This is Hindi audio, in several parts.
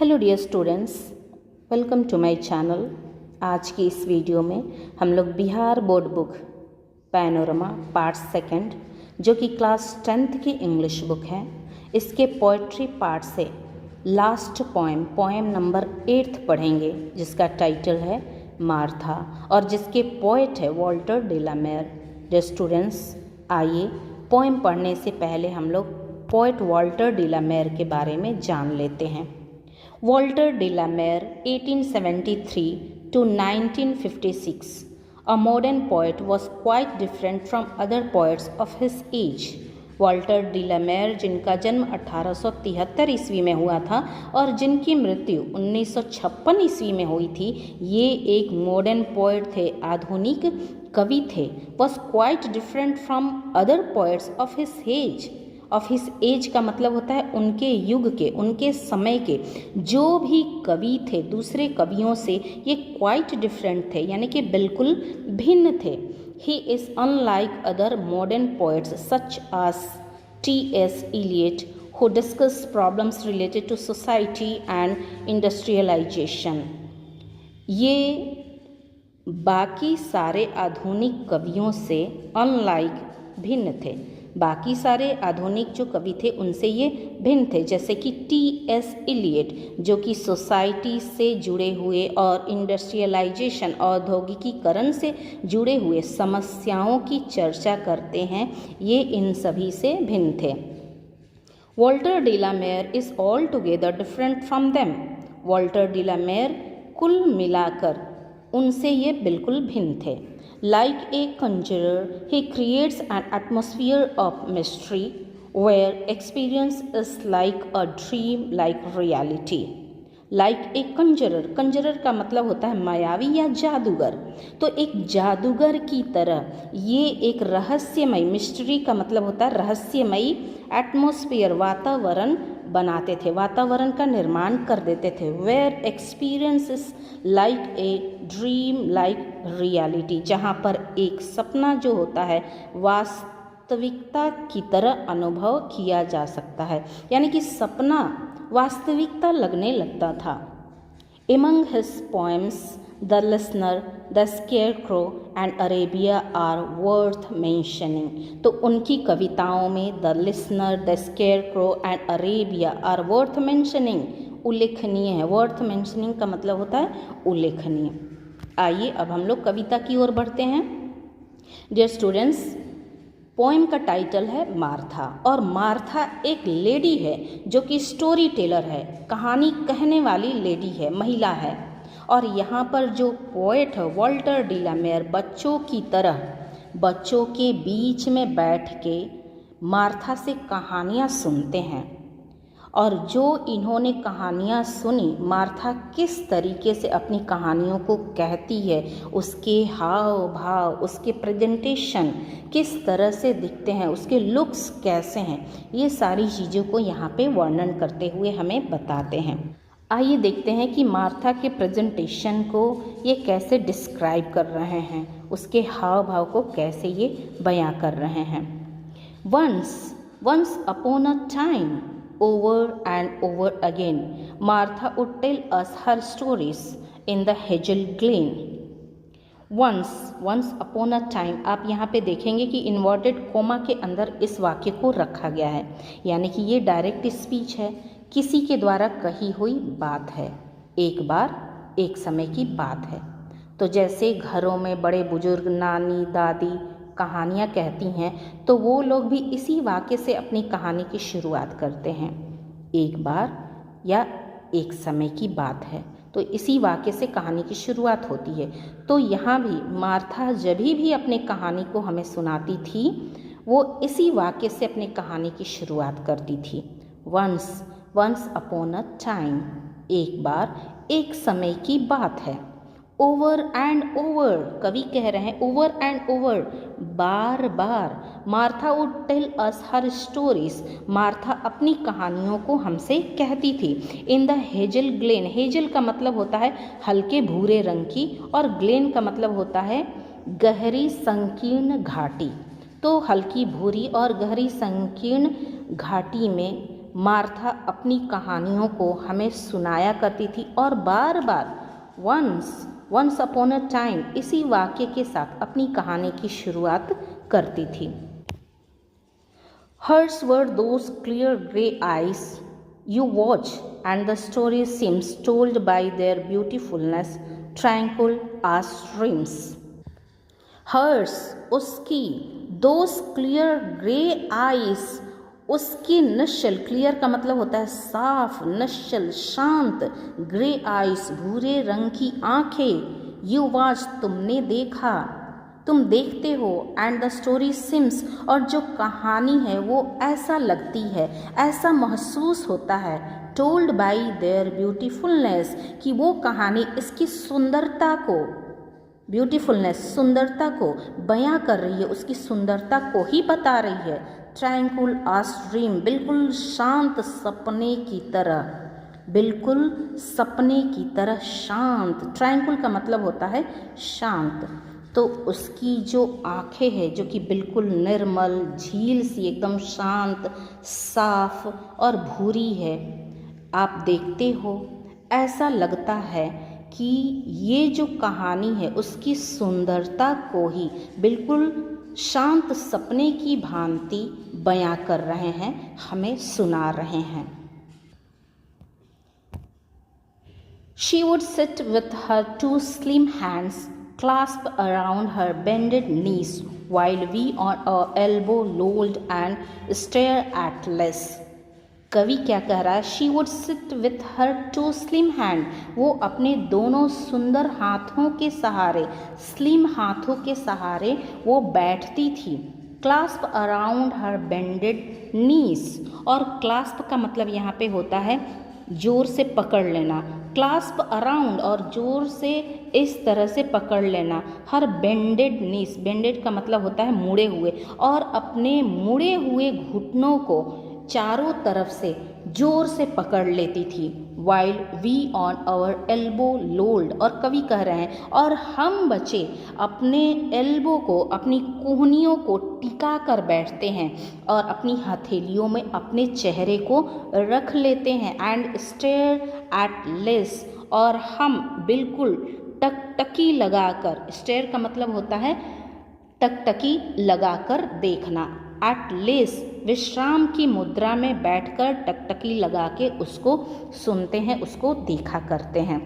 Hello dear students, welcome to my channel. आज की इस वीडियो में हम लोग Bihar board book panorama part second, जो कि क्लास 10th की इंग्लिश बुक है, इसके पोएट्री पार्ट से लास्ट पोएम नंबर 8 पढ़ेंगे, जिसका टाइटल है मार्था और जिसके पोएट है वॉल्टर डेलामेर। डियर स्टूडेंट्स, आइए पोएम पढ़ने से पहले हम लोग पोएट वॉल्टर डेलामेर के बारे में जान लेते हैं। Walter Delamere, 1873 to 1956, a modern poet, was quite different from other poets of his age. Walter de la Mare, जिनका जन्म 1873 ईस्वी में हुआ था और जिनकी मृत्यु 1956 ईस्वी में हुई थी, ये एक मॉडर्न पोएट थे, आधुनिक कवि थे। Was quite different from other poets of his age. Of his age का मतलब होता है उनके युग के, उनके समय के जो भी कवि थे दूसरे कवियों से, ये क्वाइट डिफरेंट थे, यानी कि बिल्कुल भिन्न थे। He is unlike other modern poets such as T.S. Eliot, who discuss problems related to society and industrialization. ये बाकी सारे आधुनिक कवियों से अनलाइक भिन्न थे। बाकी सारे आधुनिक जो कवि थे उनसे ये भिन्न थे, जैसे कि T.S. इलियट, जो कि सोसाइटी से जुड़े हुए और इंडस्ट्रियलाइजेशन औद्योगिकीकरण से जुड़े हुए समस्याओं की चर्चा करते हैं, ये इन सभी से भिन्न थे। Walter de la Mare is altogether different from them. Walter de la Mare कुल मिलाकर उनसे ये बिल्कुल भिन्न थे। Like a conjurer, he creates an atmosphere of mystery where experience is like a dream, like reality. Like a conjurer, conjurer का मतलब होता है मायावी या जादूगर। तो एक जादूगर की तरह ये एक रहस्यमय, मिस्ट्री का मतलब होता है रहस्यमयी, एटमॉस्फेयर वातावरण बनाते थे, वातावरण का निर्माण कर देते थे। Where experience is like a dream like reality, जहाँ पर एक सपना जो होता है वास्तविकता की तरह अनुभव किया जा सकता है, यानी कि सपना वास्तविकता लगने लगता था। Among his poems, The Listener, The Scarecrow and Arabia are worth mentioning. तो उनकी कविताओं में The Listener, The Scarecrow and Arabia are worth mentioning, उल्लेखनीय है। worth mentioning का मतलब होता है उल्लेखनीय। आइए अब हम लोग कविता की ओर बढ़ते हैं। डियर स्टूडेंट्स, पोएम का टाइटल है मार्था, और मार्था एक लेडी है जो कि स्टोरी टेलर है, कहानी कहने वाली लेडी है, महिला है। और यहाँ पर जो पोएट है वॉल्टर डेलामेर, बच्चों की तरह बच्चों के बीच में बैठ के मार्था से कहानियाँ सुनते हैं, और जो इन्होंने कहानियाँ सुनी, मार्था किस तरीके से अपनी कहानियों को कहती है, उसके हाव भाव, उसके प्रेजेंटेशन किस तरह से दिखते हैं, उसके लुक्स कैसे हैं, ये सारी चीज़ों को यहाँ पे वर्णन करते हुए हमें बताते हैं। आइए देखते हैं कि मार्था के प्रेजेंटेशन को ये कैसे डिस्क्राइब कर रहे हैं, उसके हाव भाव को कैसे ये बयां कर रहे हैं। Once upon a time, over and over again, Martha would tell us her stories in the Hazel Glen. Once upon a time, आप यहाँ पे देखेंगे कि इन्वर्टेड कोमा के अंदर इस वाक्य को रखा गया है, यानी कि ये डायरेक्ट स्पीच है, किसी के द्वारा कही हुई बात है, एक बार एक समय की बात है। तो जैसे घरों में बड़े बुजुर्ग नानी दादी कहानियाँ कहती हैं, तो वो लोग भी इसी वाक्य से अपनी कहानी की शुरुआत करते हैं। एक बार या एक समय की बात है, तो इसी वाक्य से कहानी की शुरुआत होती है। तो यहाँ भी मार्था जब भी अपनी कहानी को हमें सुनाती थी, वो इसी वाक्य से अपनी कहानी की शुरुआत करती थी। वंस अपॉन अ टाइम, एक बार एक समय की बात है। ओवर एंड ओवर, कवि कह रहे हैं ओवर एंड ओवर, बार बार। Martha would tell us her stories, Martha अपनी कहानियों को हमसे कहती थी। In the hazel glen, hazel का मतलब होता है हल्के भूरे रंग की, और ग्लेन का मतलब होता है गहरी संकीर्ण घाटी। तो हल्की भूरी और गहरी संकीर्ण घाटी में मार्था अपनी कहानियों को हमें सुनाया करती थी और बार बार वंस अपॉन अ टाइम इसी वाक्य के साथ अपनी कहानी की शुरुआत करती थी। Hers were those clear grey eyes you watch, and the story seems told by their beautifulness, tranquil as dreams. Hers, उसकी, those clear grey eyes, उसकी निश्चल, क्लियर का मतलब होता है साफ, निश्चल, शांत, ग्रे आइज, भूरे रंग की आंखें, यू वॉच, तुमने देखा, तुम देखते हो, एंड द स्टोरी सिम्स, और जो कहानी है वो ऐसा लगती है, ऐसा महसूस होता है, टोल्ड बाई देयर ब्यूटीफुलनेस, कि वो कहानी इसकी सुंदरता को, ब्यूटीफुलनेस, सुंदरता को बयां कर रही है, उसकी सुंदरता को ही बता रही है। ट्रैंकुल आस ड्रीम, बिल्कुल शांत सपने की तरह, बिल्कुल सपने की तरह शांत। ट्रैंकुल का मतलब होता है शांत। तो उसकी जो आंखें हैं जो कि बिल्कुल निर्मल, झील सी, एकदम शांत, साफ और भूरी है, आप देखते हो, ऐसा लगता है कि ये जो कहानी है उसकी सुंदरता को ही बिल्कुल शांत सपने की भांति बयां कर रहे हैं, हमें सुना रहे हैं। She would sit with her two slim hands clasped around her bended knees while we on our elbow lolled and stared at Les. कवि क्या कह रहा है? She would sit with her two slim hand, वो अपने दोनों सुंदर हाथों के सहारे, स्लिम हाथों के सहारे वो बैठती थी। क्लास्प अराउंड हर बेंडेड नीज, और क्लास्प का मतलब यहाँ पे होता है जोर से पकड़ लेना, क्लास्प अराउंड, और जोर से इस तरह से पकड़ लेना, हर बेंडेड नीस, बेंडेड का मतलब होता है मुड़े हुए, और अपने मुड़े हुए घुटनों को चारों तरफ से जोर से पकड़ लेती थी। While we on our elbow lolled, और कवि कह रहे हैं और हम बच्चे अपने एल्बो को, अपनी कोहनियों को टिका कर बैठते हैं और अपनी हथेलियों में अपने चेहरे को रख लेते हैं। एंड स्टेयर एट लेस, और हम बिल्कुल टकटकी लगाकर, स्टेयर का मतलब होता है टकटकी लगाकर देखना, एट लेस, विश्राम की मुद्रा में बैठकर टकटकी लगा के उसको सुनते हैं, उसको देखा करते हैं।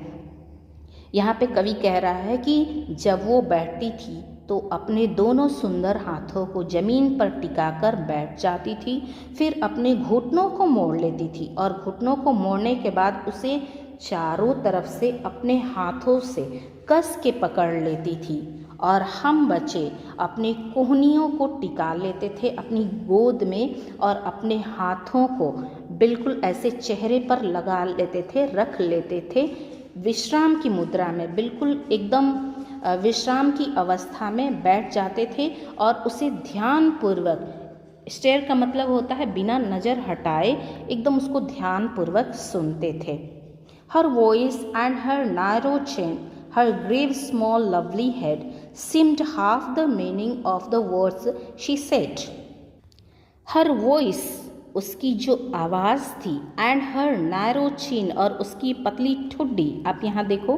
यहाँ पे कवि कह रहा है कि जब वो बैठती थी तो अपने दोनों सुंदर हाथों को जमीन पर टिकाकर बैठ जाती थी, फिर अपने घुटनों को मोड़ लेती थी, और घुटनों को मोड़ने के बाद उसे चारों तरफ से अपने हाथों से कस के पकड़ लेती थी, और हम बच्चे अपने कोहनियों को टिका लेते थे अपनी गोद में, और अपने हाथों को बिल्कुल ऐसे चेहरे पर लगा लेते थे, रख लेते थे, विश्राम की मुद्रा में, बिल्कुल एकदम विश्राम की अवस्था में बैठ जाते थे, और उसे ध्यानपूर्वक, स्टेयर का मतलब होता है बिना नज़र हटाए, एकदम उसको ध्यानपूर्वक सुनते थे। Her voice and her narrow chain, her grave small lovely head seemed half the meaning of the words she said. Her voice, उसकी जो आवाज़ थी, and her narrow chin, और उसकी पतली ठुड्डी, आप यहाँ देखो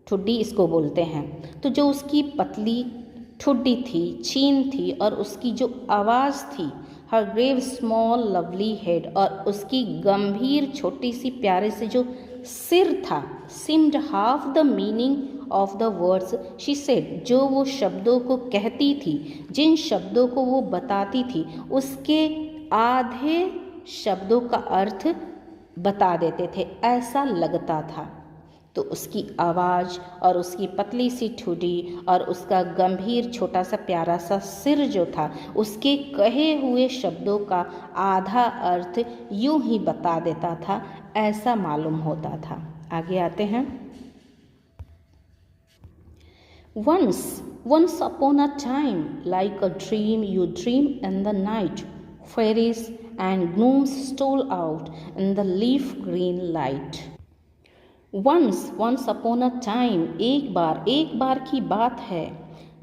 ठुड्डी इसको बोलते हैं, तो जो उसकी पतली ठुड्डी थी, चीन थी, और उसकी जो आवाज़ थी, her grave small lovely head, और उसकी गंभीर छोटी सी प्यारे से जो सिर था, seemed half the meaning of the words she said, जो वो शब्दों को कहती थी, जिन शब्दों को वो बताती थी, उसके आधे शब्दों का अर्थ बता देते थे, ऐसा लगता था। तो उसकी आवाज़ और उसकी पतली सी ठुड्डी और उसका गंभीर छोटा सा प्यारा सा सिर जो था, उसके कहे हुए शब्दों का आधा अर्थ यूं ही बता देता था, ऐसा मालूम होता था। आगे आते हैं। Once upon a time, like a dream you dream in the night, fairies and gnomes stole out in the leaf green light. Once upon a time, एक बार की बात है,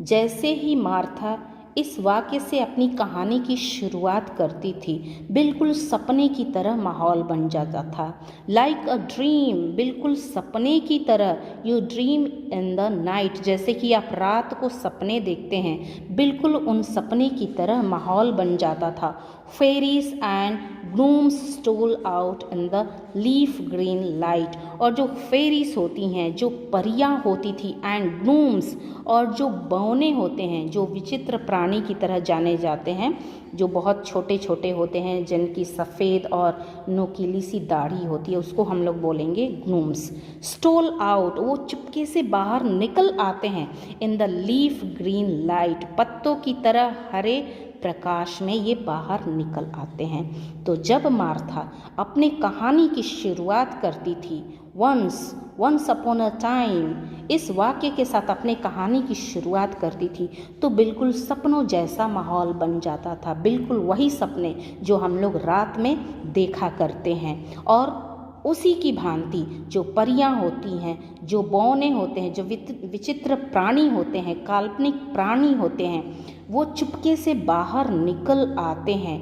जैसे ही मार्था इस वाक्य से अपनी कहानी की शुरुआत करती थी। बिल्कुल सपने की तरह माहौल बन जाता था। लाइक अ ड्रीम, बिल्कुल सपने की तरह। You dream in the night, जैसे कि आप रात को सपने देखते हैं, बिल्कुल उन सपने की तरह माहौल बन जाता था। Fairies and gnomes stole out in the leaf green light, और जो फेरीज होती हैं, जो परियां होती थी, एंड ग्नोम्स, और जो बौने होते हैं, जो विचित्र प्राणी की तरह जाने जाते हैं, जो बहुत छोटे छोटे होते हैं, जिनकी सफ़ेद और नोकीली सी दाढ़ी होती है, उसको हम लोग बोलेंगे ग्नोम्स। स्टोल आउट, वो चुपके से बाहर निकल आते हैं। इन द लीफ ग्रीन लाइट, पत्तों की तरह हरे प्रकाश में ये बाहर निकल आते हैं। तो जब मार्था अपनी कहानी की शुरुआत करती थी, वंस अपॉन अ टाइम, इस वाक्य के साथ अपने कहानी की शुरुआत करती थी, तो बिल्कुल सपनों जैसा माहौल बन जाता था। बिल्कुल वही सपने जो हम लोग रात में देखा करते हैं, और उसी की भांति जो परियां होती हैं, जो बौने होते हैं, जो विचित्र प्राणी होते हैं, काल्पनिक प्राणी होते हैं, वो चुपके से बाहर निकल आते हैं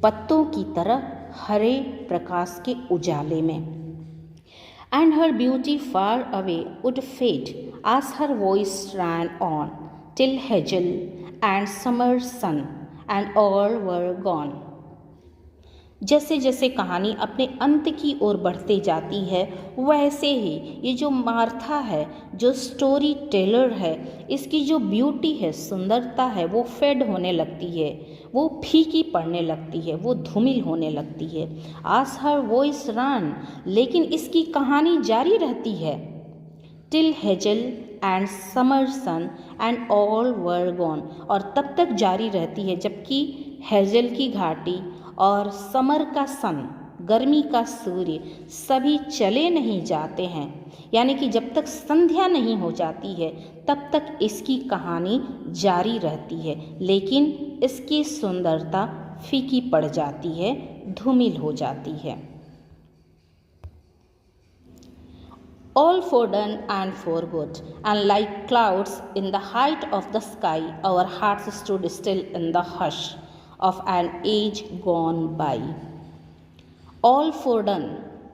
पत्तों की तरह हरे प्रकाश के उजाले में। And her beauty far away would fade as her voice ran on, till hazel and summer sun and all were gone. जैसे जैसे कहानी अपने अंत की ओर बढ़ती जाती है, वैसे ही ये जो मार्था है, जो स्टोरी टेलर है, इसकी जो ब्यूटी है, सुंदरता है, वो फेड होने लगती है, वो फीकी पड़ने लगती है, वो धूमिल होने लगती है। आज हर वॉइस रन, लेकिन इसकी कहानी जारी रहती है। Till hazel and summer sun and all were gone, और तब तक जारी रहती है जबकि हेजल की घाटी और समर का सन, गर्मी का सूर्य, सभी चले नहीं जाते हैं। यानी कि जब तक संध्या नहीं हो जाती है तब तक इसकी कहानी जारी रहती है, लेकिन इसकी सुंदरता फीकी पड़ जाती है, धूमिल हो जाती है। All forgotten and forgot, and like clouds in the height of the sky, our hearts stood still in the hush of an age gone by. All forgotten,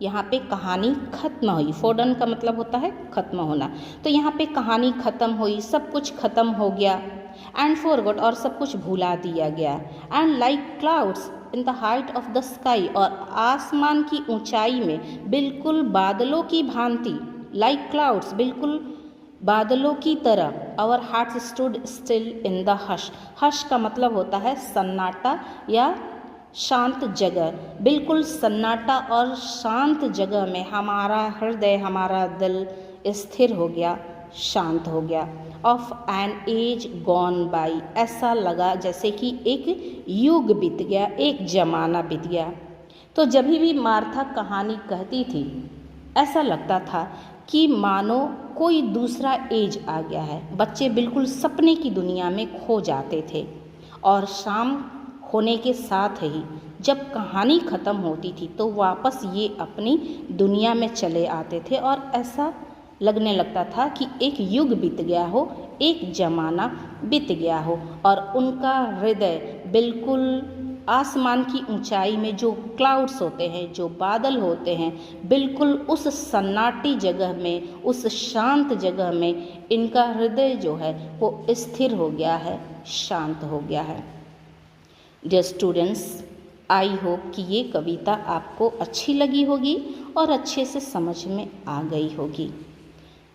यहाँ पे कहानी खत्म हुई। फोर्डन का मतलब होता है खत्म होना, तो यहाँ पे कहानी खत्म हुई, सब कुछ खत्म हो गया। एंड फॉरगॉट, और सब कुछ भुला दिया गया। And like clouds in the height of the sky, और आसमान की ऊंचाई में बिल्कुल बादलों की भांति, लाइक क्लाउड्स, बिल्कुल बादलों की तरह। Our hearts stood still in the hush, hush का मतलब होता है सन्नाटा या शांत जगह। बिल्कुल सन्नाटा और शांत जगह में हमारा हृदय, हमारा दिल स्थिर हो गया, शांत हो गया। Of an age gone by, ऐसा लगा जैसे कि एक युग बीत गया, एक जमाना बीत गया। तो जब भी मार्था कहानी कहती थी, ऐसा लगता था कि मानो कोई दूसरा एज आ गया है। बच्चे बिल्कुल सपने की दुनिया में खो जाते थे, और शाम होने के साथ ही जब कहानी ख़त्म होती थी तो वापस ये अपनी दुनिया में चले आते थे, और ऐसा लगने लगता था कि एक युग बीत गया हो, एक ज़माना बीत गया हो, और उनका हृदय बिल्कुल आसमान की ऊंचाई में जो क्लाउड्स होते हैं, जो बादल होते हैं, बिल्कुल उस सन्नाटी जगह में, उस शांत जगह में इनका हृदय जो है वो स्थिर हो गया है, शांत हो गया है। डियर स्टूडेंट्स, आई होप कि ये कविता आपको अच्छी लगी होगी और अच्छे से समझ में आ गई होगी।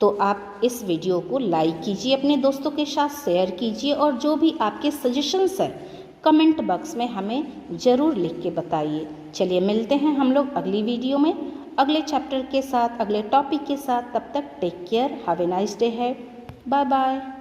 तो आप इस वीडियो को लाइक कीजिए, अपने दोस्तों के साथ शेयर कीजिए, और जो भी आपके सजेशंस हैं कमेंट बॉक्स में हमें ज़रूर लिख के बताइए। चलिए मिलते हैं हम लोग अगली वीडियो में, अगले चैप्टर के साथ, अगले टॉपिक के साथ। तब तक take care, have a nice day है, बाय बाय।